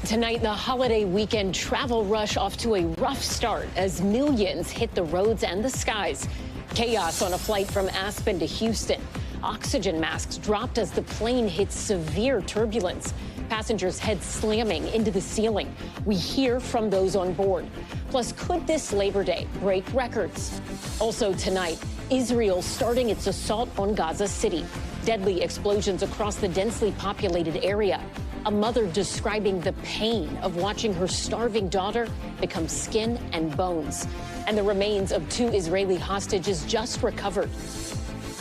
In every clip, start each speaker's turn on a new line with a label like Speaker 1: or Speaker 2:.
Speaker 1: Tonight, the holiday weekend travel rush off to a rough start as millions hit the roads and the skies. Chaos on a flight from Aspen to Houston. Oxygen masks dropped as the plane hit severe turbulence. Passengers' heads slamming into the ceiling. We hear from those on board. Plus, could this Labor Day break records? Also tonight, Israel starting its assault on Gaza City. Deadly explosions across the densely populated area. A mother describing the pain of watching her starving daughter become skin and bones. And the remains of 2 Israeli hostages just recovered.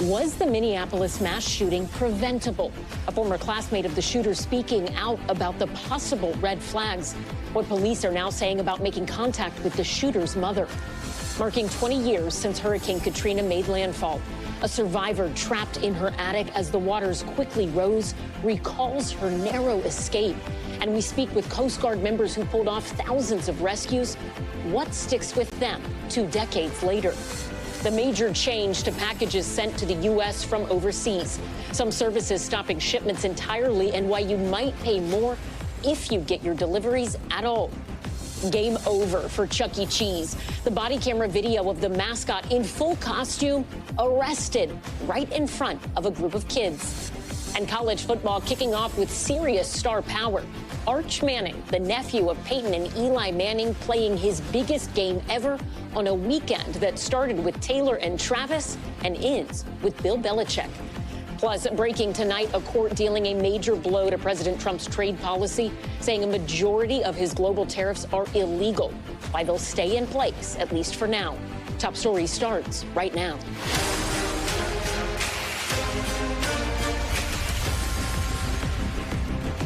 Speaker 1: Was the Minneapolis mass shooting preventable? A former classmate of the shooter speaking out about the possible red flags. What police are now saying about making contact with the shooter's mother. Marking 20 years since Hurricane Katrina made landfall. A survivor trapped in her attic as the waters quickly rose recalls her narrow escape. And we speak with Coast Guard members who pulled off thousands of rescues. What sticks with them 2 decades later? The major change to packages sent to the U.S. from overseas. Some services stopping shipments entirely and why you might pay more if you get your deliveries at all. Game over for Chuck E. Cheese. The body camera video of the mascot in full costume arrested right in front of a group of kids. And college football kicking off with serious star power. Arch Manning, the nephew of Peyton and Eli Manning, playing his biggest game ever on a weekend that started with Taylor and Travis and ends with Bill Belichick. Plus, breaking tonight, a court dealing a major blow to President Trump's trade policy, saying a majority of his global tariffs are illegal, why they'll stay in place, at least for now. Top Story starts right now.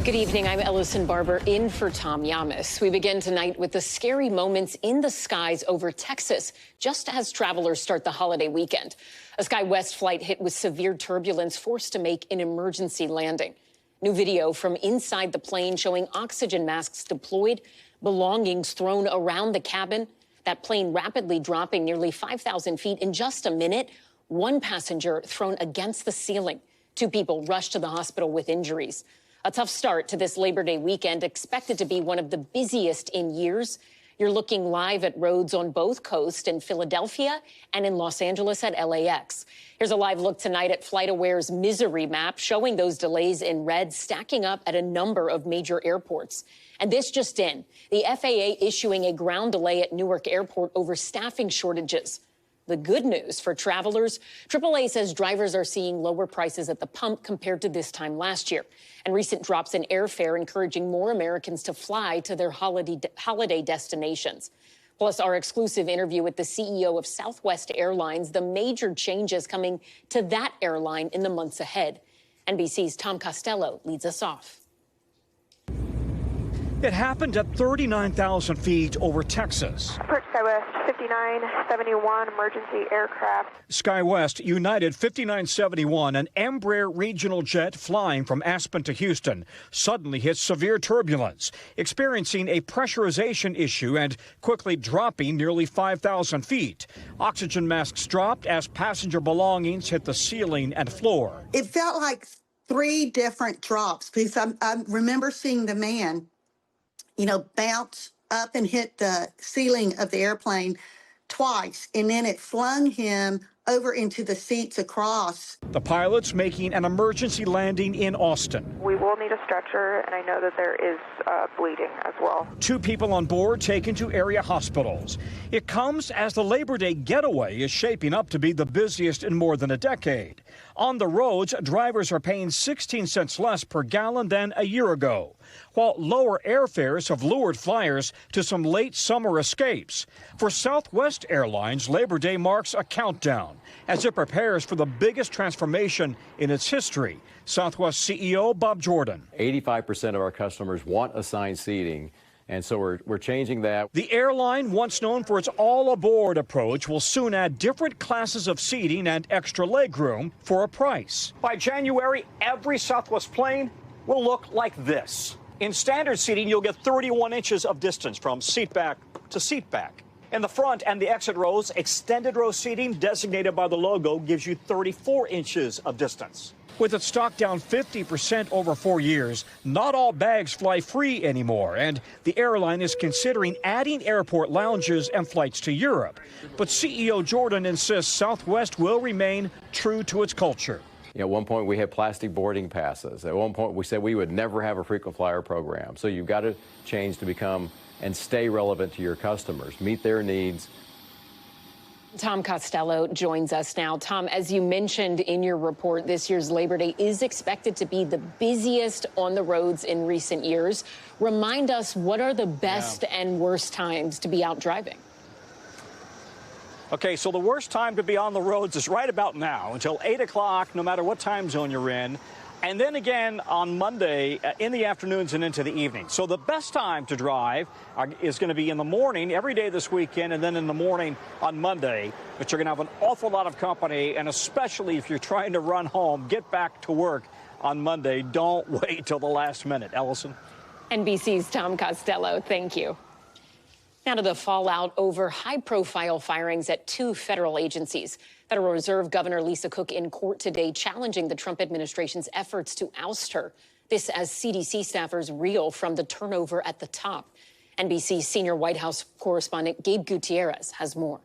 Speaker 1: Good evening. I'm Ellison Barber in for Tom Llamas. We begin tonight with the scary moments in the skies over Texas, just as travelers start the holiday weekend. A SkyWest flight hit with severe turbulence forced to make an emergency landing. New video from inside the plane showing oxygen masks deployed, belongings thrown around the cabin. That plane rapidly dropping nearly 5,000 feet in just a minute. 1 passenger thrown against the ceiling. 2 people rushed to the hospital with injuries. A tough start to this Labor Day weekend, expected to be one of the busiest in years. You're looking live at roads on both coasts in Philadelphia and in Los Angeles at LAX. Here's a live look tonight at FlightAware's misery map, showing those delays in red stacking up at a number of major airports. And this just in, the FAA issuing a ground delay at Newark Airport over staffing shortages. The good news for travelers, AAA says drivers are seeing lower prices at the pump compared to this time last year. And recent drops in airfare encouraging more Americans to fly to their holiday destinations. Plus, our exclusive interview with the CEO of Southwest Airlines, the major changes coming to that airline in the months ahead. NBC's Tom Costello leads us off.
Speaker 2: It happened at 39,000 feet over Texas.
Speaker 3: Approach SkyWest 5971, emergency aircraft.
Speaker 2: SkyWest United 5971, an Embraer regional jet flying from Aspen to Houston, suddenly hit severe turbulence, experiencing a pressurization issue and quickly dropping nearly 5,000 feet. Oxygen masks dropped as passenger belongings hit the ceiling and floor.
Speaker 4: It felt like 3 different drops because I remember seeing the man bounce up and hit the ceiling of the airplane twice, and then it flung him over into the seats across.
Speaker 2: The pilots making an emergency landing in Austin.
Speaker 3: We will need a stretcher, and I know that there is bleeding as well.
Speaker 2: 2 people on board taken to area hospitals. It comes as the Labor Day getaway is shaping up to be the busiest in more than a decade. On the roads, drivers are paying 16 cents less per gallon than a year ago, while lower airfares have lured flyers to some late summer escapes. For Southwest Airlines, Labor Day marks a countdown as it prepares for the biggest transformation in its history. Southwest CEO Bob Jordan.
Speaker 5: 85% of our customers want assigned seating, and so we're changing that.
Speaker 2: The airline, once known for its all-aboard approach, will soon add different classes of seating and extra legroom for a price. By January, every Southwest plane will look like this. In standard seating, you'll get 31 inches of distance from seat back to seat back. In the front and the exit rows, extended row seating designated by the logo gives you 34 inches of distance. With its stock down 50% over 4 years, not all bags fly free anymore, and the airline is considering adding airport lounges and flights to Europe. But CEO Jordan insists Southwest will remain true to its culture.
Speaker 5: At one point, we had plastic boarding passes. At one point, we said we would never have a frequent flyer program. So you've got to change to become and stay relevant to your customers, meet their needs.
Speaker 1: Tom Costello joins us now. Tom, as you mentioned in your report, this year's Labor Day is expected to be the busiest on the roads in recent years. Remind us, what are the best and worst times to be out driving?
Speaker 2: Okay, so the worst time to be on the roads is right about now, until 8 o'clock, no matter what time zone you're in. And then again on Monday in the afternoons and into the evening. So the best time to drive is going to be in the morning every day this weekend, and then in the morning on Monday. But you're going to have an awful lot of company, and especially if you're trying to run home, get back to work on Monday. Don't wait till the last minute. Ellison?
Speaker 1: NBC's Tom Costello, thank you. Now to the fallout over high-profile firings at 2 federal agencies. Federal Reserve Governor Lisa Cook in court today challenging the Trump administration's efforts to oust her. This as CDC staffers reel from the turnover at the top. NBC senior White House correspondent Gabe Gutierrez has more.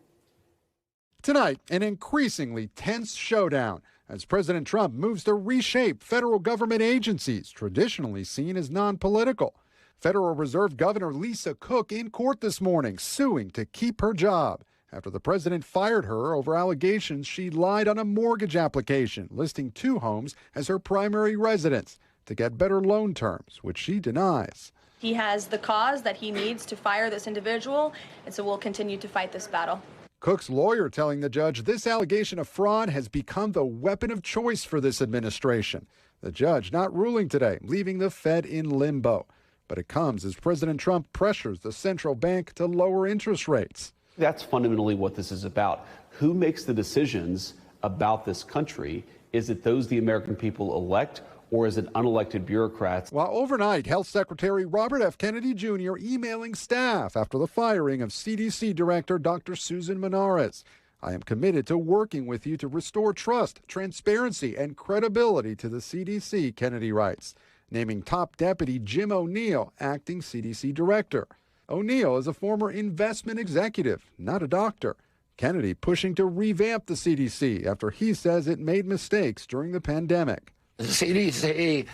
Speaker 6: Tonight, an increasingly tense showdown as President Trump moves to reshape federal government agencies traditionally seen as non-political. Federal Reserve Governor Lisa Cook in court this morning, suing to keep her job after the president fired her over allegations she lied on a mortgage application, listing 2 homes as her primary residence to get better loan terms, which she denies.
Speaker 7: He has the cause that he needs to fire this individual, and so we'll continue to fight this battle.
Speaker 6: Cook's lawyer telling the judge this allegation of fraud has become the weapon of choice for this administration. The judge not ruling today, leaving the Fed in limbo. But it comes as President Trump pressures the central bank to lower interest rates.
Speaker 8: That's fundamentally what this is about. Who makes the decisions about this country? Is it those the American people elect, or is it unelected bureaucrats?
Speaker 6: While overnight, Health Secretary Robert F. Kennedy Jr. emailing staff after the firing of CDC Director Dr. Susan Menares. I am committed to working with you to restore trust, transparency, and credibility to the CDC, Kennedy writes, naming top deputy Jim O'Neill acting CDC director. O'Neill is a former investment executive, not a doctor. Kennedy pushing to revamp the CDC after he says it made mistakes during the pandemic.
Speaker 9: The CDC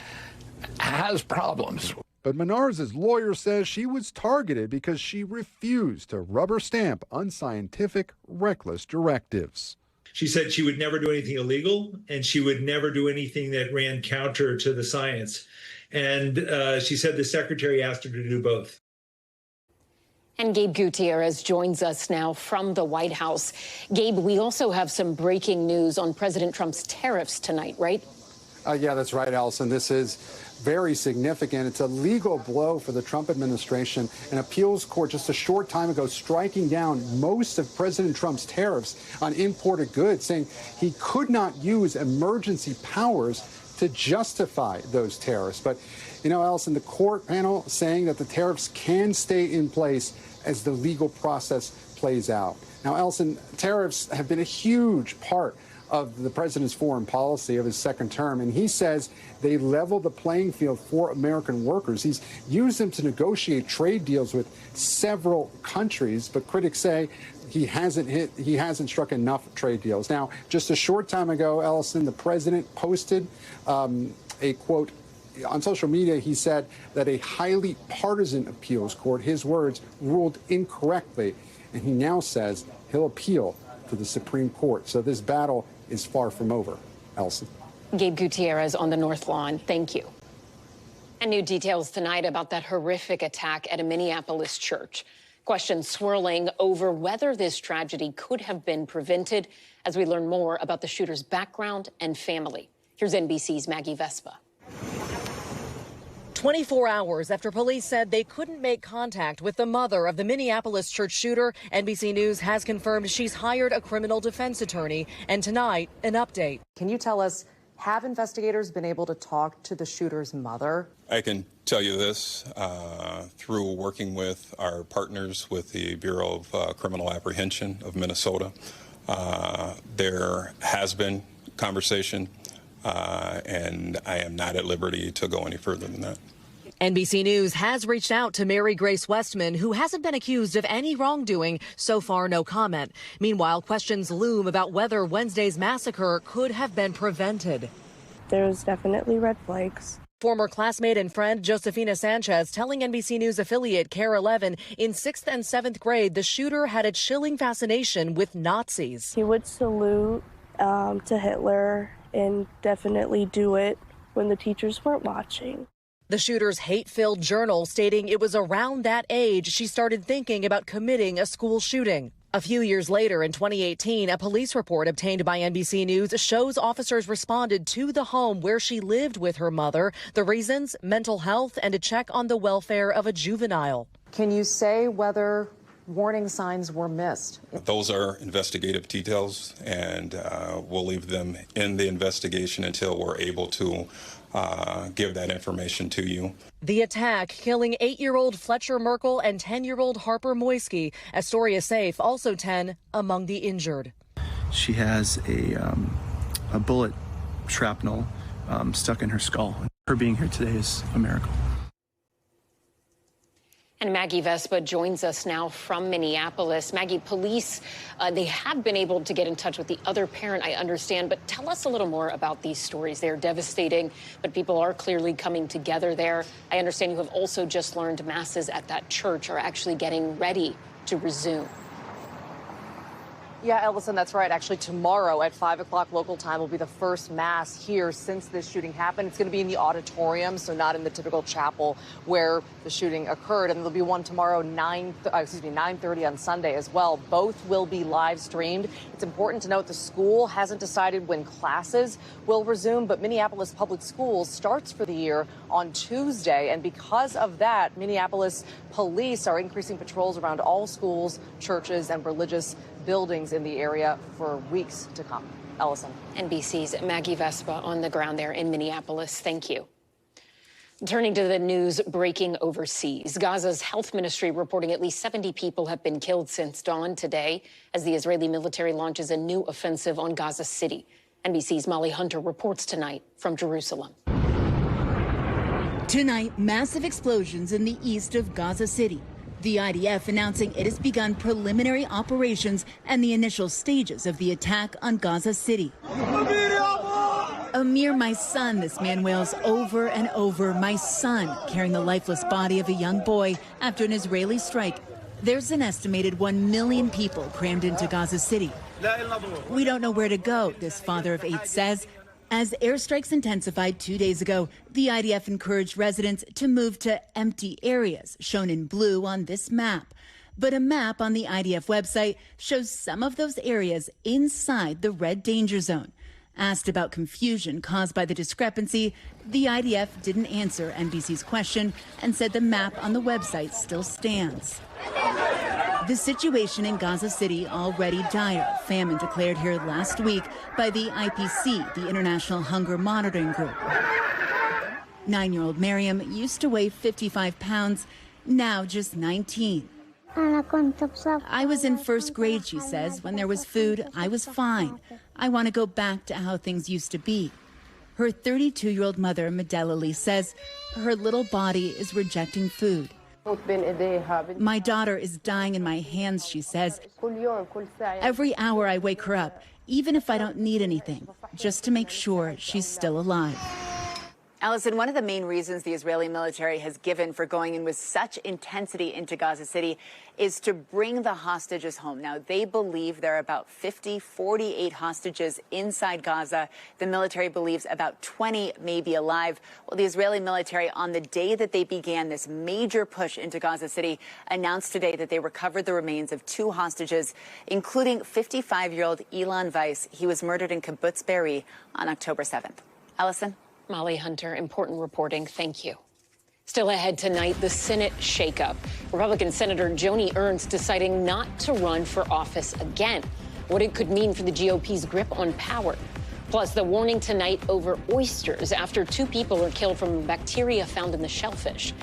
Speaker 9: has problems.
Speaker 6: But Menares' lawyer says she was targeted because she refused to rubber stamp unscientific, reckless directives.
Speaker 10: She said she would never do anything illegal, and she would never do anything that ran counter to the science. And she said the secretary asked her to do both.
Speaker 1: And Gabe Gutierrez joins us now from the White House. Gabe, we also have some breaking news on President Trump's tariffs tonight, right?
Speaker 11: Yeah, that's right, Allison. This is very significant. It's a legal blow for the Trump administration. An appeals court just a short time ago striking down most of President Trump's tariffs on imported goods, saying he could not use emergency powers to justify those tariffs. But, you know, Allison, the court panel saying that the tariffs can stay in place as the legal process plays out. Now, Allison, tariffs have been a huge part of the president's foreign policy of his second term, and he says they level the playing field for American workers. He's used them to negotiate trade deals with several countries, but critics say he hasn't struck enough trade deals. Now, just a short time ago, Ellison, the president posted a quote on social media. He said that a highly partisan appeals court, his words, ruled incorrectly, and he now says he'll appeal to the Supreme Court. So this battle is far from over. Elsie.
Speaker 1: Gabe Gutierrez on the North Lawn. Thank you. And new details tonight about that horrific attack at a Minneapolis church. Questions swirling over whether this tragedy could have been prevented as we learn more about the shooter's background and family. Here's NBC's Maggie Vespa.
Speaker 12: 24 hours after police said they couldn't make contact with the mother of the Minneapolis church shooter, NBC News has confirmed she's hired a criminal defense attorney. And tonight, an update.
Speaker 13: Can you tell us, have investigators been able to talk to the shooter's mother?
Speaker 14: I can tell you this, through working with our partners with the Bureau of Criminal Apprehension of Minnesota, there has been conversation and I am not at liberty to go any further than that.
Speaker 12: NBC News has reached out to Mary Grace Westman, who hasn't been accused of any wrongdoing. So far, no comment. Meanwhile, questions loom about whether Wednesday's massacre could have been prevented.
Speaker 15: There's definitely red flags.
Speaker 12: Former classmate and friend Josefina Sanchez telling NBC News affiliate KARE 11 in 6th and 7th grade the shooter had a chilling fascination with Nazis.
Speaker 15: He would salute to Hitler and definitely do it when the teachers weren't watching.
Speaker 12: The shooter's hate-filled journal stating it was around that age she started thinking about committing a school shooting. A few years later, in 2018, a police report obtained by NBC News shows officers responded to the home where she lived with her mother. The reasons? Mental health and a check on the welfare of a juvenile.
Speaker 13: Can you say whether warning signs were missed?
Speaker 14: Those are investigative details, and we'll leave them in the investigation until we're able to give that information to you.
Speaker 12: The attack killing 8-year-old Fletcher Merkel and 10-year-old Harper Moisky. Astoria Safe, also 10 among the injured.
Speaker 16: She has a bullet shrapnel stuck in her skull. Her being here today is a miracle.
Speaker 1: And Maggie Vespa joins us now from Minneapolis. Maggie, police, they have been able to get in touch with the other parent, I understand, but tell us a little more about these stories. They're devastating, but people are clearly coming together there. I understand you have also just learned masses at that church are actually getting ready to resume.
Speaker 13: Yeah, Ellison, that's right. Actually, tomorrow at 5 o'clock local time will be the first mass here since this shooting happened. It's going to be in the auditorium, so not in the typical chapel where the shooting occurred. And there'll be one tomorrow, 9:30 on Sunday as well. Both will be live streamed. It's important to note the school hasn't decided when classes will resume, but Minneapolis Public Schools starts for the year on Tuesday. And because of that, Minneapolis police are increasing patrols around all schools, churches, and religious buildings in the area for weeks to come. Ellison.
Speaker 1: NBC's Maggie Vespa on the ground there in Minneapolis. Thank you. Turning to the news breaking overseas, Gaza's health ministry reporting at least 70 people have been killed since dawn today as the Israeli military launches a new offensive on Gaza City. NBC's Molly Hunter reports tonight from Jerusalem.
Speaker 17: Tonight, massive explosions in the east of Gaza City. The IDF announcing it has begun preliminary operations and the initial stages of the attack on Gaza City. Amir, my son, this man wails over and over, my son, carrying the lifeless body of a young boy after an Israeli strike. There's an estimated 1 million people crammed into Gaza City. We don't know where to go, this father of 8 says. As airstrikes intensified 2 days ago, the IDF encouraged residents to move to empty areas, shown in blue on this map. But a map on the IDF website shows some of those areas inside the red danger zone. Asked about confusion caused by the discrepancy, the IDF didn't answer NBC's question and said the map on the website still stands. The situation in Gaza City already dire. Famine declared here last week by the IPC, the International Hunger Monitoring Group. 9-year-old Miriam used to weigh 55 pounds, now just 19. I was in first grade, she says. When there was food, I was fine. I want to go back to how things used to be. Her 32-year-old mother, Medelali, says her little body is rejecting food. My daughter is dying in my hands, she says. Every hour I wake her up, even if I don't need anything, just to make sure she's still alive.
Speaker 18: Allison, one of the main reasons the Israeli military has given for going in with such intensity into Gaza City is to bring the hostages home. Now, they believe there are about 48 hostages inside Gaza. The military believes about 20 may be alive. Well, the Israeli military, on the day that they began this major push into Gaza City, announced today that they recovered the remains of 2 hostages, including 55-year-old Ilan Weiss. He was murdered in Kibbutz Be'eri on October 7th. Allison?
Speaker 1: Molly Hunter, important reporting. Thank you. Still ahead tonight, the Senate shakeup. Republican Senator Joni Ernst deciding not to run for office again. What it could mean for the GOP's grip on power. Plus, the warning tonight over oysters after 2 people are killed from bacteria found in the shellfish.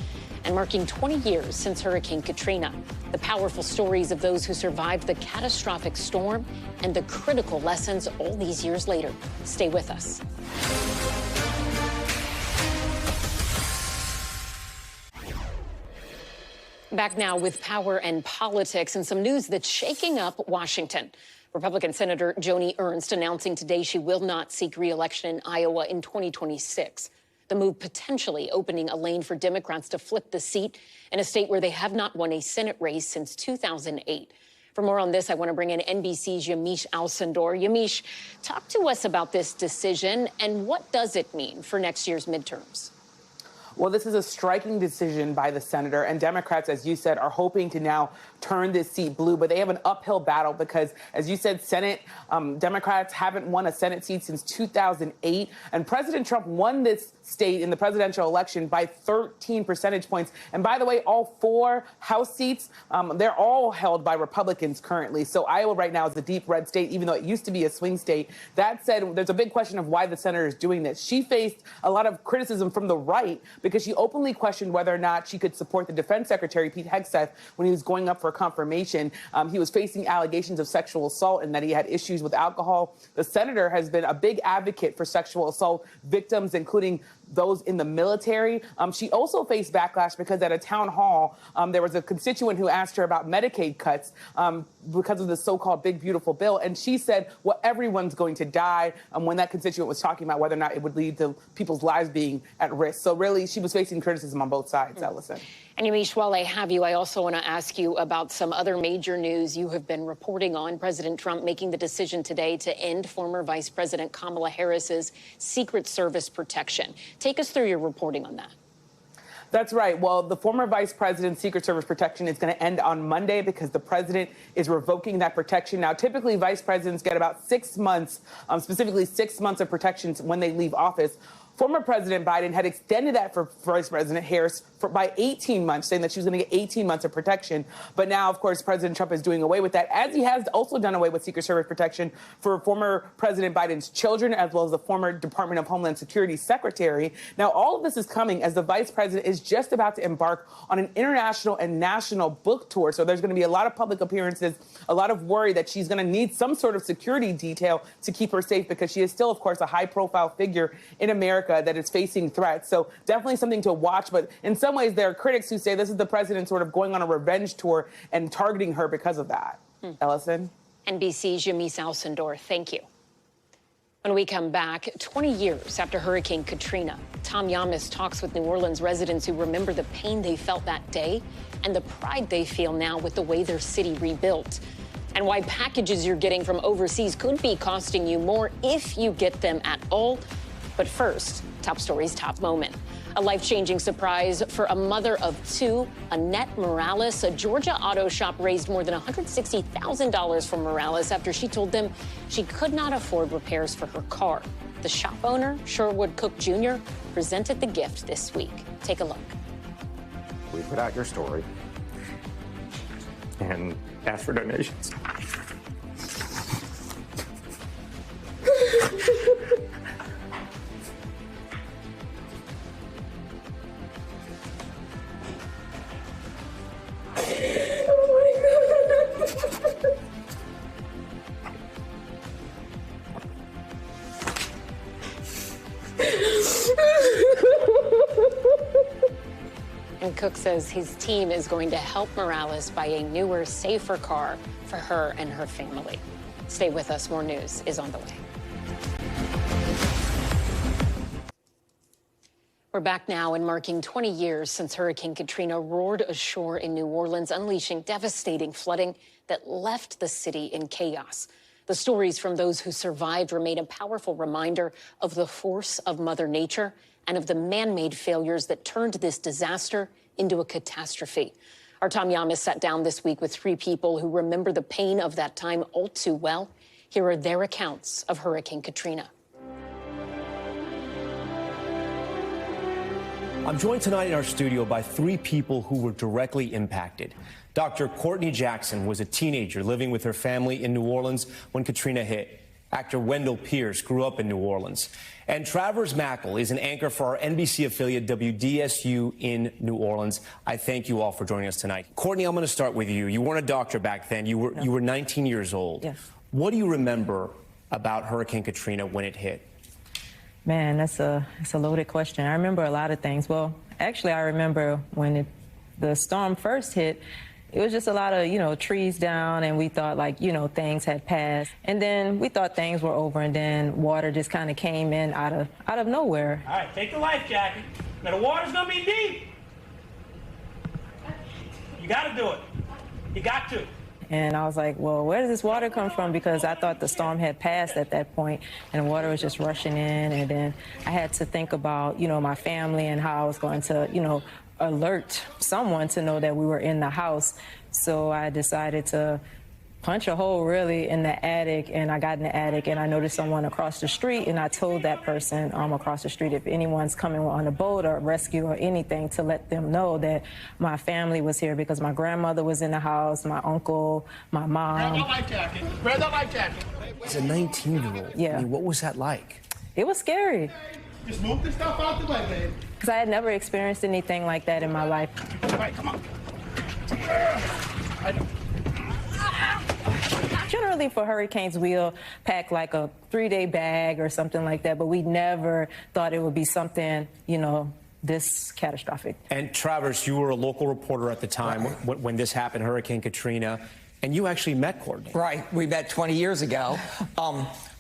Speaker 1: And marking 20 years since Hurricane Katrina. The powerful stories of those who survived the catastrophic storm and the critical lessons all these years later. Stay with us. Back now with power and politics and some news that's shaking up Washington. Republican Senator Joni Ernst announcing today she will not seek re-election in Iowa in 2026. The move potentially opening a lane for Democrats to flip the seat in a state where they have not won a Senate race since 2008. For more on this, I want to bring in NBC's Yamiche Alcindor. Yamiche, talk to us about this decision and what does it mean for next year's midterms?
Speaker 19: Well, this is a striking decision by the senator, and Democrats, as you said, are hoping to now turn this seat blue, but they have an uphill battle because, as you said, Democrats haven't won a Senate seat since 2008, and President Trump won this state in the presidential election by 13 percentage points. And by the way, all 4 House seats, they're all held by Republicans currently. So Iowa right now is a deep red state, even though it used to be a swing state. That said, there's a big question of why the senator is doing this. She faced a lot of criticism from the right because she openly questioned whether or not she could support the defense secretary, Pete Hegseth, when he was going up for confirmation. He was facing allegations of sexual assault and that he had issues with alcohol. The senator has been a big advocate for sexual assault victims, including those in the military. She also faced backlash because at a town hall, there was a constituent who asked her about Medicaid cuts because of the so-called Big Beautiful Bill. And she said, well, everyone's going to die, when that constituent was talking about whether or not it would lead to people's lives being at risk. So really, she was facing criticism on both sides, Ellison.
Speaker 1: And Yamiche, while I have you, I also want to ask you about some other major news you have been reporting on. President Trump making the decision today to end former Vice President Kamala Harris's Secret Service protection. Take us through your reporting on that.
Speaker 19: That's right. Well, the former vice president's Secret Service protection is going to end on Monday because the president is revoking that protection. Now, typically, vice presidents get about 6 months, specifically 6 months of protections when they leave office. Former President Biden had extended that for Vice President Harris by 18 months, saying that she was going to get 18 months of protection. But now, of course, President Trump is doing away with that, as he has also done away with Secret Service protection for former President Biden's children, as well as the former Department of Homeland Security secretary. Now, all of this is coming as the vice president is just about to embark on an international and national book tour. So there's going to be a lot of public appearances, a lot of worry that she's going to need some sort of security detail to keep her safe because she is still, of course, a high-profile figure in America that is facing threats. So definitely something to watch. But in some ways, there are critics who say this is the president sort of going on a revenge tour and targeting her because of that. Ellison?
Speaker 1: NBC's Yamiche Alcindor, thank you. When we come back, 20 years after Hurricane Katrina, Tom Llamas talks with New Orleans residents who remember the pain they felt that day and the pride they feel now with the way their city rebuilt. And why packages you're getting from overseas could be costing you more if you get them at all. But first, top stories, top moment. A life-changing surprise for a mother of 2, Annette Morales. A Georgia auto shop raised more than $160,000 for Morales after she told them she could not afford repairs for her car. The shop owner, Sherwood Cook Jr., presented the gift this week. Take a look.
Speaker 20: We put out your story and asked for donations.
Speaker 1: And Cook says his team is going to help Morales buy a newer, safer car for her and her family. Stay with us. More news is on the way. We're back now and marking 20 years since Hurricane Katrina roared ashore in New Orleans, unleashing devastating flooding that left the city in chaos. The stories from those who survived remain a powerful reminder of the force of Mother Nature and of the man-made failures that turned this disaster into a catastrophe. Our Tom Llamas sat down this week with 3 people who remember the pain of that time all too well. Here are their accounts of Hurricane Katrina.
Speaker 21: I'm joined tonight in our studio by 3 people who were directly impacted. Dr. Courtney Jackson was a teenager living with her family in New Orleans when Katrina hit. Actor Wendell Pierce grew up in New Orleans. And Travers Mackle is an anchor for our NBC affiliate WDSU in New Orleans. I thank you all for joining us tonight. Courtney, I'm going to start with you. You weren't a doctor back then. You were 19 years old.
Speaker 22: Yes.
Speaker 21: What do you remember about Hurricane Katrina when it hit?
Speaker 22: Man, that's a loaded question. I remember a lot of things. Well, actually, I remember when it
Speaker 4: the storm first hit, it was just a lot of, you know, trees down, and we thought, like, you know, things had passed. And then we thought things were over, and then water just kind of came in out of nowhere.
Speaker 22: All right, take the life jacket. Now, the water's going to be deep. You got to do it. You got to.
Speaker 4: And I was like, well, where does this water come from? Because I thought the storm had passed at that point, and the water was just rushing in. And then I had to think about, you know, my family and how I was going to, you know, alert someone to know that we were in the house. So I decided to punch a hole really in the attic, and I got in the attic and I noticed someone across the street, and I told that person across the street, if anyone's coming on a boat or rescue or anything, to let them know that my family was here, because my grandmother was in the house, my uncle, my mom.
Speaker 22: Grab that life jacket. Grab that life jacket.
Speaker 21: As a 19-year-old,
Speaker 4: yeah.
Speaker 21: I mean, what was that like?
Speaker 4: It was scary.
Speaker 22: Just move this stuff out the way, babe.
Speaker 4: Because I had never experienced anything like that in my life.
Speaker 22: All right, come on.
Speaker 4: Generally for hurricanes, we'll pack like a 3-day bag or something like that, but we never thought it would be something, you know, this catastrophic.
Speaker 21: And Travers, you were a local reporter at the time when this happened, Hurricane Katrina, and you actually met Courtney.
Speaker 23: Right, we met 20 years ago.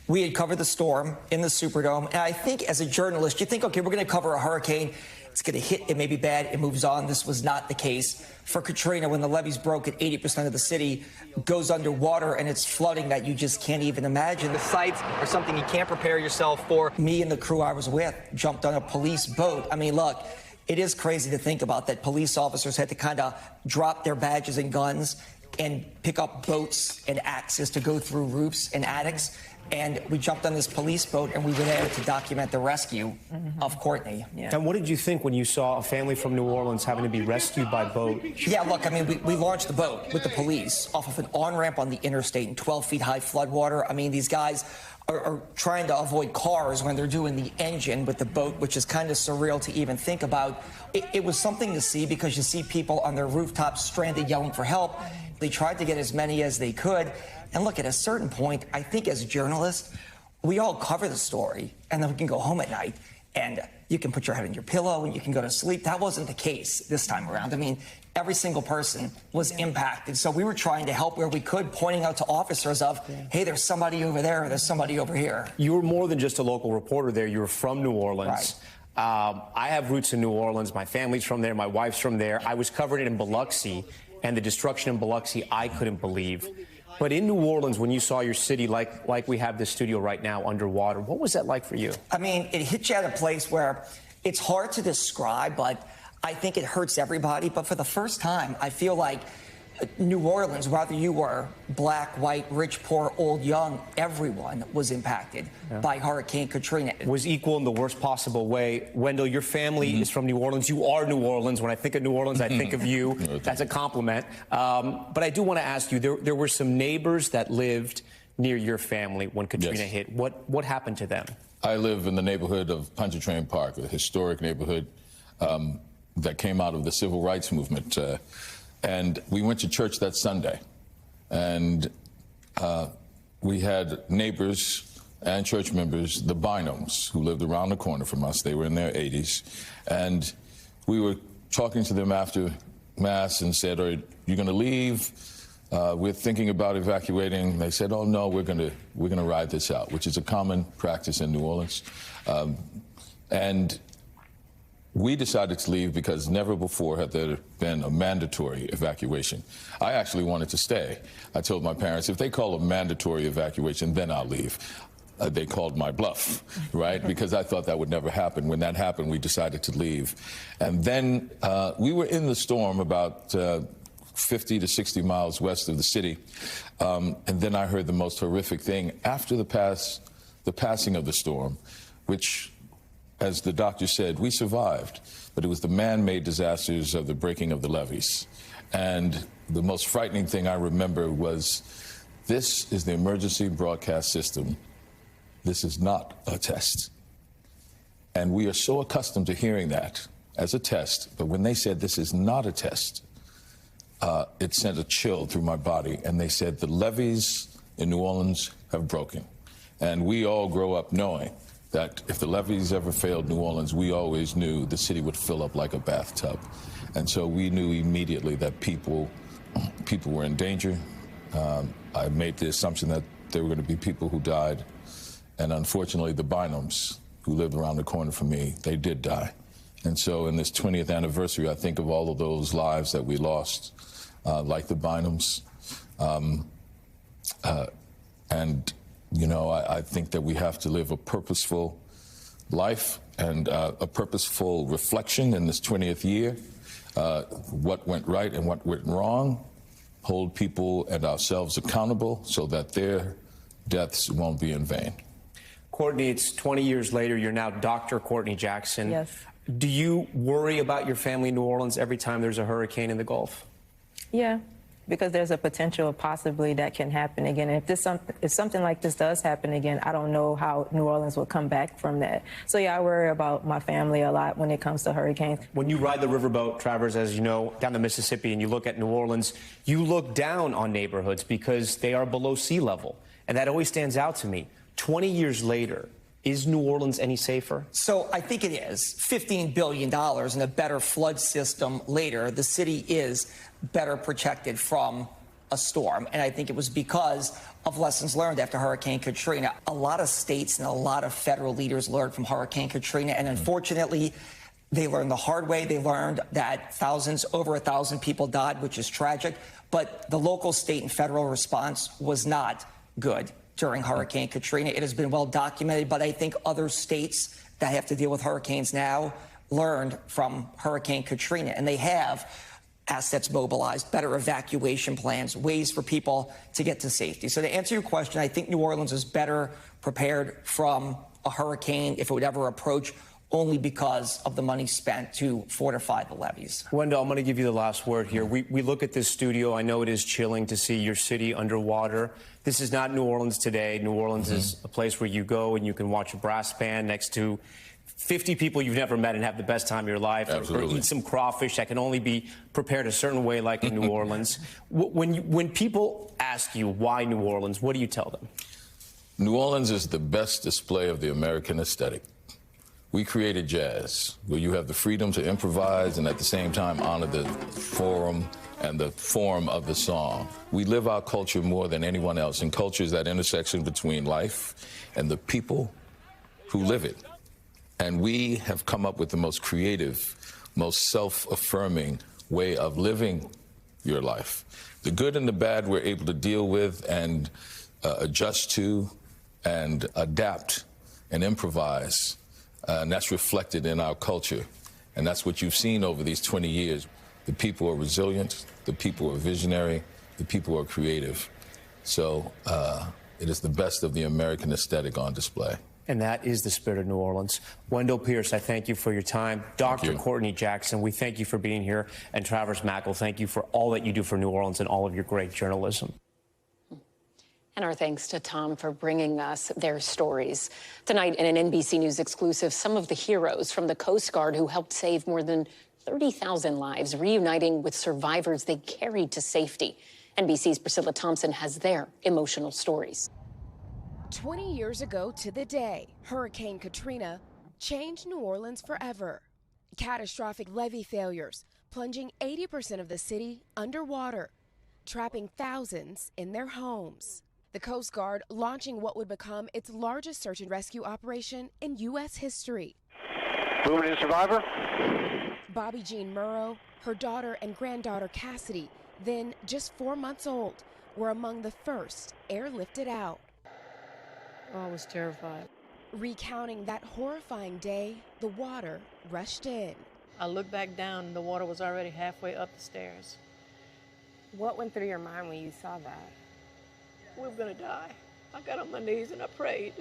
Speaker 23: We had covered the storm in the Superdome, and I think as a journalist, you think, okay, we're going to cover a hurricane. It's going to hit, it may be bad, it moves on. This was not the case. For Katrina, when the levees broke and 80% of the city goes underwater and it's flooding that you just can't even imagine. The sights are something you can't prepare yourself for. Me and the crew I was with jumped on a police boat. I mean, look, it is crazy to think about that police officers had to kind of drop their badges and guns and pick up boats and axes to go through roofs and attics. And we jumped on this police boat, and we were there to document the rescue of Courtney.
Speaker 21: Yeah. And what did you think when you saw a family from New Orleans having to be rescued by boat?
Speaker 23: Yeah, look, I mean, we launched the boat with the police off of an on-ramp on the interstate in 12-feet-high floodwater. I mean, these guys are trying to avoid cars when they're doing the engine with the boat, which is kind of surreal to even think about. It was something to see, because you see people on their rooftops stranded yelling for help. They tried to get as many as they could. And look, at a certain point, I think as journalists, we all cover the story, and then we can go home at night, and you can put your head in your pillow, and you can go to sleep. That wasn't the case this time around. I mean, every single person was impacted. So we were trying to help where we could, pointing out to officers of, hey, there's somebody over there, there's somebody over here.
Speaker 21: You were more than just a local reporter there. You were from New Orleans. Right. I have roots in New Orleans. My family's from there. My wife's from there. I was covering it in Biloxi, and the destruction in Biloxi, I couldn't believe. But in New Orleans, when you saw your city, like we have this studio right now, underwater, what was that like for you?
Speaker 23: I mean, it hit you at a place where it's hard to describe, but I think it hurts everybody. But for the first time, I feel like New Orleans, whether you were black, white, rich, poor, old, young, everyone was impacted by Hurricane Katrina.
Speaker 21: It was equal in the worst possible way. Wendell, your family is from New Orleans. You are New Orleans. When I think of New Orleans, I think of you. That's a compliment. But I do want to ask you, there were some neighbors that lived near your family when Katrina hit. What happened to them?
Speaker 24: I live in the neighborhood of Pontchartrain Park, a historic neighborhood that came out of the civil rights movement. And we went to church that Sunday, and we had neighbors and church members, the Bynums, who lived around the corner from us. They were in their 80s. And we were talking to them after Mass and said, are you going to leave? We're thinking about evacuating. They said, oh, no, we're going to ride this out, which is a common practice in New Orleans. And we decided to leave because never before had there been a mandatory evacuation. I actually wanted to stay. I told my parents, if they call a mandatory evacuation, then I'll leave. They called my bluff, right? Because I thought that would never happen. When that happened, we decided to leave. And then we were in the storm about 50 to 60 miles west of the city. And then I heard the most horrific thing after the passing of the storm, which, as the doctor said, we survived, but it was the man-made disasters of the breaking of the levees. And the most frightening thing I remember was, this is the emergency broadcast system. This is not a test. And we are so accustomed to hearing that as a test, but when they said this is not a test, it sent a chill through my body. And they said the levees in New Orleans have broken. And we all grow up knowing that if the levees ever failed New Orleans, we always knew the city would fill up like a bathtub. And so we knew immediately that people were in danger. I made the assumption that there were going to be people who died. And unfortunately, the Bynums, who lived around the corner from me, they did die. And so in this 20th anniversary, I think of all of those lives that we lost, like the Bynums. And, you know, I think that we have to live a purposeful life and a purposeful reflection in this 20th year. What went right and what went wrong, hold people and ourselves accountable so that their deaths won't be in vain.
Speaker 21: Courtney, it's 20 years later. You're now Dr. Courtney Jackson.
Speaker 4: Yes.
Speaker 21: Do you worry about your family in New Orleans every time there's a hurricane in the Gulf?
Speaker 4: Yeah, because there's a potential possibly that can happen again. If something like this does happen again, I don't know how New Orleans will come back from that. So yeah, I worry about my family a lot when it comes to hurricanes.
Speaker 21: When you ride the riverboat, Travers, as you know, down the Mississippi, and you look at New Orleans, you look down on neighborhoods because they are below sea level. And that always stands out to me. 20 years later, is New Orleans any safer?
Speaker 23: So I think it is. $15 billion and a better flood system later, the city is better protected from a storm. And I think it was because of lessons learned after Hurricane Katrina. A lot of states and a lot of federal leaders learned from Hurricane Katrina. And unfortunately, they learned the hard way. They learned that over 1,000 people died, which is tragic. But the local, state, and federal response was not good during Hurricane Katrina. It has been well documented, but I think other states that have to deal with hurricanes now learned from Hurricane Katrina, and they have assets mobilized, better evacuation plans, ways for people to get to safety. So to answer your question, I think New Orleans is better prepared from a hurricane if it would ever approach, only because of the money spent to fortify the levees.
Speaker 21: Wendell, I'm going to give you the last word here. We look at this studio. I know it is chilling to see your city underwater. This is not New Orleans today. New Orleans is a place where you go and you can watch a brass band next to 50 people you've never met and have the best time of your life, or eat some crawfish that can only be prepared a certain way, like in New Orleans. When people ask you why New Orleans, what do you tell them?
Speaker 24: New Orleans is the best display of the American aesthetic. We created jazz, where you have the freedom to improvise and at the same time honor the forum and the form of the song. We live our culture more than anyone else, and culture is that intersection between life and the people who live it. And we have come up with the most creative, most self-affirming way of living your life. The good and the bad we're able to deal with and adjust to and adapt and improvise. And that's reflected in our culture. And that's what you've seen over these 20 years. The people are resilient, the people are visionary, the people are creative. So it is the best of the American aesthetic on display.
Speaker 21: And that is the spirit of New Orleans. Wendell Pierce, I thank you for your time. Dr. Courtney Jackson, we thank you for being here. And Travers Mackle, thank you for all that you do for New Orleans and all of your great journalism.
Speaker 1: And our thanks to Tom for bringing us their stories. Tonight, in an NBC News exclusive, some of the heroes from the Coast Guard who helped save more than 30,000 lives, reuniting with survivors they carried to safety. NBC's Priscilla Thompson has their emotional stories.
Speaker 2: 20 years ago to the day, Hurricane Katrina changed New Orleans forever. Catastrophic levee failures, plunging 80% of the city underwater, trapping thousands in their homes. The Coast Guard launching what would become its largest search and rescue operation in U.S. history.
Speaker 22: Moving in survivor.
Speaker 2: Bobby Jean Murrow, her daughter and granddaughter Cassidy, then just 4 months old, were among the first airlifted out.
Speaker 3: Oh, I was terrified.
Speaker 2: Recounting that horrifying day, the water rushed in.
Speaker 3: I looked back down and the water was already halfway up the stairs.
Speaker 5: What went through your mind when you saw that?
Speaker 3: We were gonna die. I got on my knees and I prayed.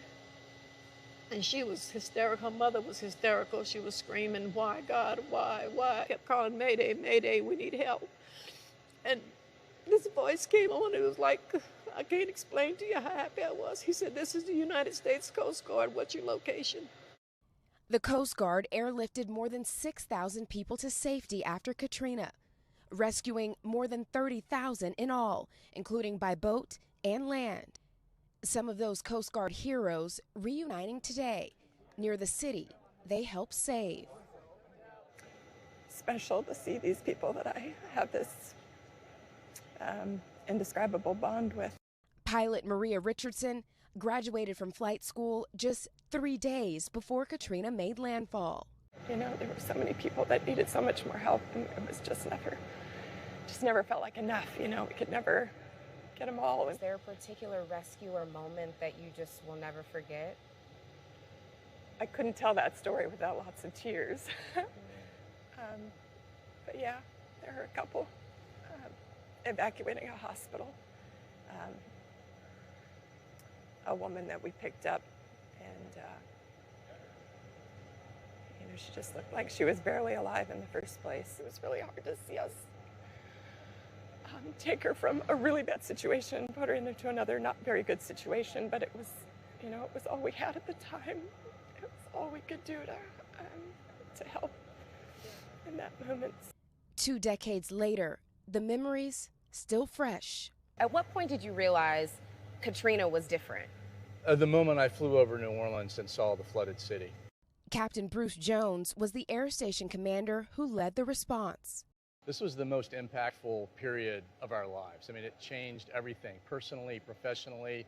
Speaker 3: And she was hysterical. Her mother was hysterical. She was screaming, "Why, God, why, why?" I kept calling, "Mayday, Mayday, we need help." And this voice came on. It was like, I can't explain to you how happy I was. He said, "This is the United States Coast Guard. What's your location?"
Speaker 2: The Coast Guard airlifted more than 6,000 people to safety after Katrina, rescuing more than 30,000 in all, including by boat and land. Some of those Coast Guard heroes reuniting today near the city they helped save.
Speaker 6: special to see these people that I have this indescribable bond with.
Speaker 2: Pilot Maria Richardson graduated from flight school just 3 days before Katrina made landfall.
Speaker 6: You know, there were so many people that needed so much more help, and it was just never felt like enough. You know, we could never get them all.
Speaker 5: Was there a particular rescue or moment that you just will never forget?
Speaker 6: I couldn't tell that story without lots of tears. But yeah, there were a couple evacuating a hospital. A woman that we picked up, and you know, she just looked like she was barely alive in the first place. It was really hard to see us take her from a really bad situation, put her into another not very good situation, but it was, you know, it was all we had at the time. It was all we could do to help in that moment.
Speaker 2: 2 decades later, the memories still fresh.
Speaker 5: At what point did you realize Katrina was different?
Speaker 7: The moment I flew over New Orleans and saw the flooded city.
Speaker 2: Captain Bruce Jones was the air station commander who led the response.
Speaker 7: This was the most impactful period of our lives. I mean, it changed everything, personally, professionally.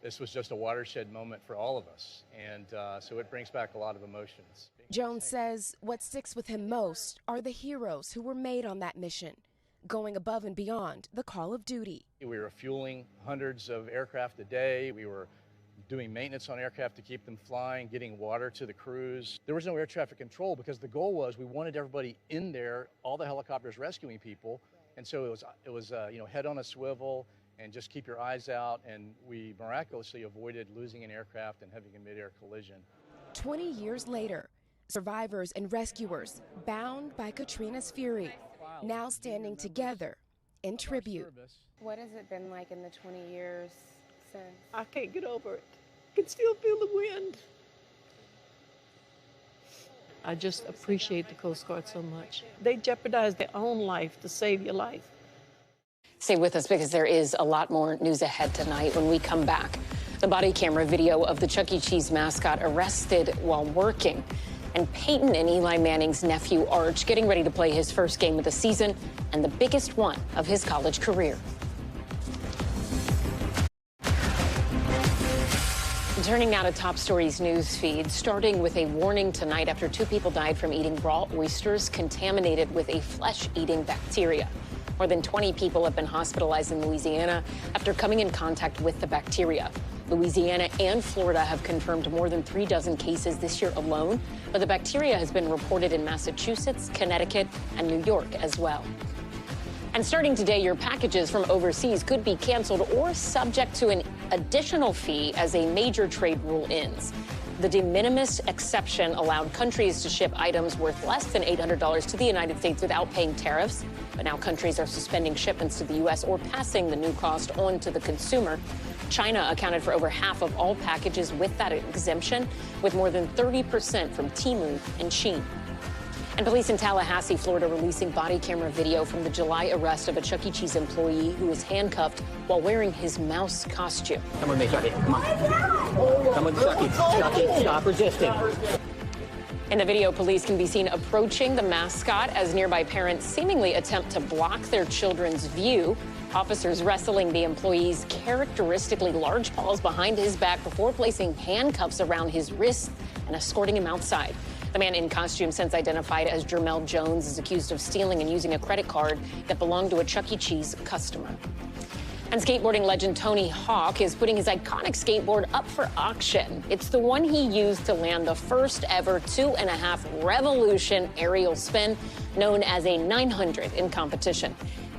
Speaker 7: This was just a watershed moment for all of us, and so it brings back a lot of emotions.
Speaker 2: Jones says what sticks with him most are the heroes who were made on that mission, going above and beyond the call of duty.
Speaker 7: We were fueling hundreds of aircraft a day. We were doing maintenance on aircraft to keep them flying, getting water to the crews. There was no air traffic control because the goal was we wanted everybody in there, all the helicopters rescuing people, and so it was you know, head on a swivel and just keep your eyes out, and we miraculously avoided losing an aircraft and having a mid-air collision.
Speaker 2: 20 years later, survivors and rescuers, bound by Katrina's fury, now standing together in tribute.
Speaker 5: What has it been like in the 20 years since?
Speaker 3: I can't get over it. I can still feel the wind. I just appreciate the Coast Guard so much. They jeopardize their own life to save your life.
Speaker 1: Stay with us because there is a lot more news ahead tonight when we come back. The body camera video of the Chuck E. Cheese mascot arrested while working. And Peyton and Eli Manning's nephew, Arch, getting ready to play his first game of the season and the biggest one of his college career. Turning now to Top Stories news feed, starting with a warning tonight after 2 people died from eating raw oysters contaminated with a flesh-eating bacteria. More than 20 people have been hospitalized in Louisiana after coming in contact with the bacteria. Louisiana and Florida have confirmed more than 36 cases this year alone, but the bacteria has been reported in Massachusetts, Connecticut, and New York as well. And starting today, your packages from overseas could be canceled or subject to an additional fee as a major trade rule ends. The de minimis exception allowed countries to ship items worth less than $800 to the United States without paying tariffs. But now countries are suspending shipments to the U.S. or passing the new cost on to the consumer. China accounted for over half of all packages with that exemption, with more than 30% from Temu and Shein. And police in Tallahassee, Florida, releasing body camera video from the July arrest of a Chuck E. Cheese employee who was handcuffed while wearing his mouse costume.
Speaker 8: Come with me, Chucky. Come on. Come with Chucky. Chucky, stop resisting.
Speaker 1: In the video, police can be seen approaching the mascot as nearby parents seemingly attempt to block their children's view. Officers wrestling the employee's characteristically large paws behind his back before placing handcuffs around his wrists and escorting him outside. The man in costume, since identified as Jermel Jones, is accused of stealing and using a credit card that belonged to a Chuck E. Cheese customer. And skateboarding legend Tony Hawk is putting his iconic skateboard up for auction. It's the one he used to land the first ever 2.5 revolution aerial spin, known as a 900 in competition.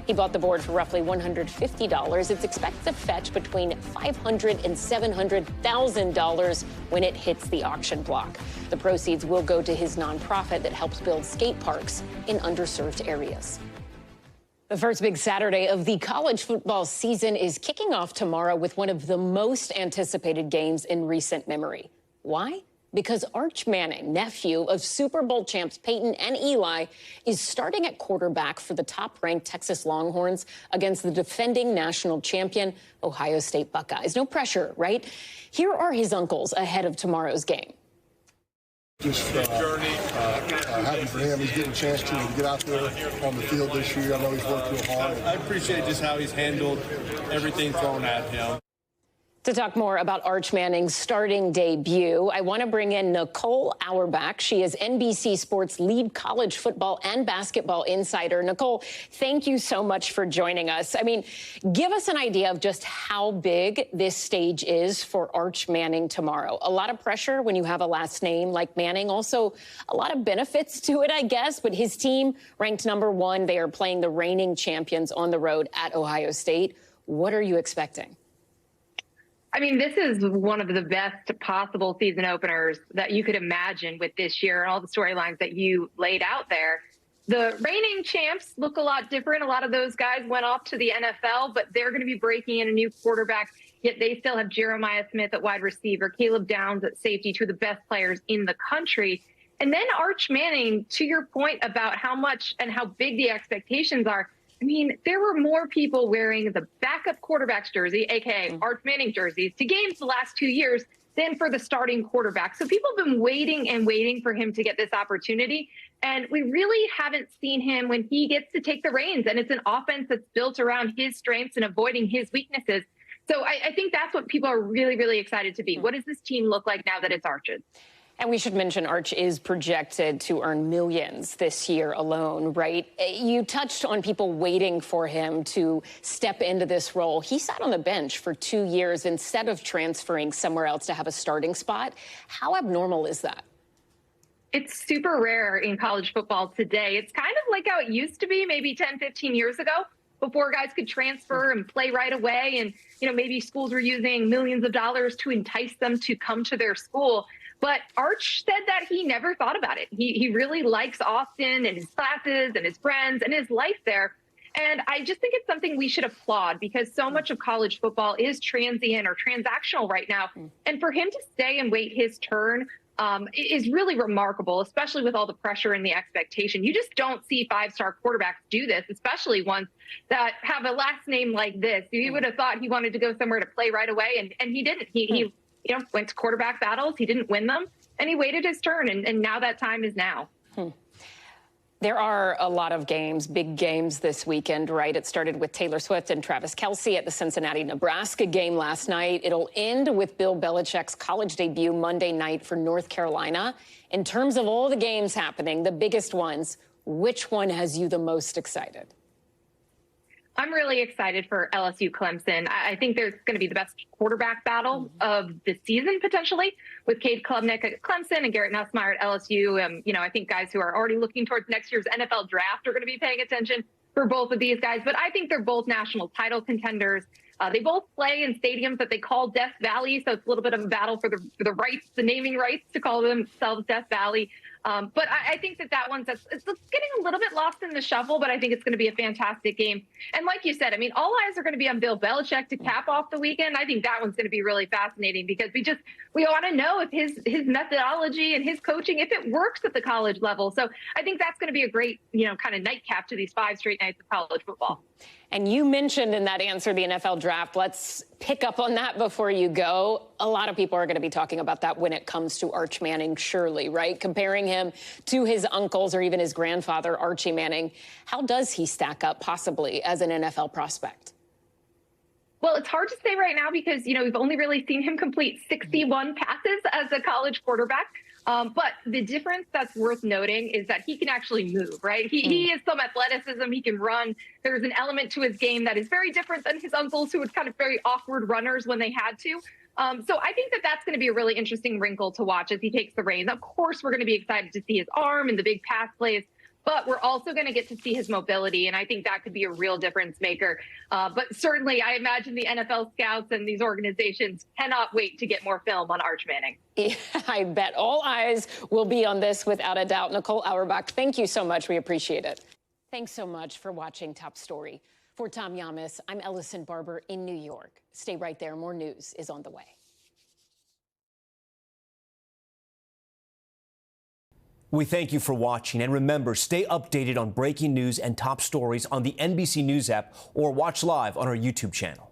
Speaker 1: He bought the board for roughly $150. It's expected to fetch between $500,000 and $700,000 when it hits the auction block. The proceeds will go to his nonprofit that helps build skate parks in underserved areas. The first big Saturday of the college football season is kicking off tomorrow with one of the most anticipated games in recent memory. Why? Because Arch Manning, nephew of Super Bowl champs Peyton and Eli, is starting at quarterback for the top-ranked Texas Longhorns against the defending national champion Ohio State Buckeyes. No pressure, right? Here are his uncles ahead of tomorrow's game.
Speaker 9: Just happy for him. He's getting a chance to get out there on the field this year. I know he's worked real hard.
Speaker 10: I appreciate just how he's handled everything thrown at him.
Speaker 1: To talk more about Arch Manning's starting debut, I want to bring in Nicole Auerbach. She is NBC Sports lead college football and basketball insider. Nicole, thank you so much for joining us. I mean, give us an idea of just how big this stage is for Arch Manning tomorrow. A lot of pressure when you have a last name like Manning. Also, a lot of benefits to it, I guess. But his team ranked #1. They are playing the reigning champions on the road at Ohio State. What are you expecting?
Speaker 11: I mean, this is one of the best possible season openers that you could imagine with this year and all the storylines that you laid out there. The reigning champs look a lot different. A lot of those guys went off to the NFL, but they're going to be breaking in a new quarterback, yet they still have Jeremiah Smith at wide receiver, Caleb Downs at safety, two of the best players in the country. And then Arch Manning, to your point about how much and how big the expectations are, I mean, there were more people wearing the backup quarterback's jersey, a.k.a. Arch Manning jerseys, to games the last 2 years than for the starting quarterback. So people have been waiting and waiting for him to get this opportunity. And we really haven't seen him when he gets to take the reins. And it's an offense that's built around his strengths and avoiding his weaknesses. So I think that's what people are really, really excited to be. What does this team look like now that it's Arch's?
Speaker 1: And we should mention Arch is projected to earn millions this year alone, right? You touched on people waiting for him to step into this role. He sat on the bench for 2 years instead of transferring somewhere else to have a starting spot. How abnormal is that?
Speaker 11: It's super rare in college football today. It's kind of like how it used to be maybe 10, 15 years ago, before guys could transfer and play right away. And, you know, maybe schools were using millions of dollars to entice them to come to their school. But Arch said that he never thought about it. He really likes Austin and his classes and his friends and his life there. And I just think it's something we should applaud because so much of college football is transient or transactional right now. And for him to stay and wait his turn is really remarkable, especially with all the pressure and the expectation. You just don't see five-star quarterbacks do this, especially ones that have a last name like this. You would have thought he wanted to go somewhere to play right away, and he didn't. He went to quarterback battles. He didn't win them, and he waited his turn, and now that time is now.
Speaker 1: There are a lot of games, big games this weekend, right? It started with Taylor Swift and Travis Kelce at the Cincinnati-Nebraska game last night. It'll end with Bill Belichick's college debut Monday night for North Carolina. In terms of all the games happening, the biggest ones, which one has you the most excited?
Speaker 11: I'm really excited for LSU Clemson. I think there's going to be the best quarterback battle of the season, potentially, with Cade Klubnik at Clemson and Garrett Nussmeier at LSU. I think guys who are already looking towards next year's NFL draft are going to be paying attention for both of these guys. But I think they're both national title contenders. They both play in stadiums that they call Death Valley, so it's a little bit of a battle for the rights, the naming rights to call themselves Death Valley. But I think that one's it's getting a little bit lost in the shuffle, but I think it's going to be a fantastic game. And like you said, I mean, all eyes are going to be on Bill Belichick to cap off the weekend. I think that one's going to be really fascinating because we want to know if his methodology and his coaching, if it works at the college level. So I think that's going to be a great, kind of nightcap to these 5 straight nights of college football.
Speaker 1: And you mentioned in that answer the NFL draft. Let's pick up on that before you go. A lot of people are going to be talking about that when it comes to Arch Manning, surely, right? Comparing him to his uncles or even his grandfather, Archie Manning. How does he stack up possibly as an NFL prospect?
Speaker 11: Well, it's hard to say right now because, we've only really seen him complete 61 passes as a college quarterback. But the difference that's worth noting is that he can actually move, right? He has some athleticism. He can run. There's an element to his game that is very different than his uncles, who were kind of very awkward runners when they had to. So I think that that's going to be a really interesting wrinkle to watch as he takes the reins. Of course, we're going to be excited to see his arm and the big pass plays, but we're also going to get to see his mobility, and I think that could be a real difference maker. But certainly, I imagine the NFL scouts and these organizations cannot wait to get more film on Arch Manning.
Speaker 1: Yeah, I bet all eyes will be on this without a doubt. Nicole Auerbach, thank you so much. We appreciate it. Thanks so much for watching Top Story. For Tom Llamas, I'm Ellison Barber in New York. Stay right there. More news is on the way.
Speaker 21: We thank you for watching, and remember, stay updated on breaking news and top stories on the NBC News app or watch live on our YouTube channel.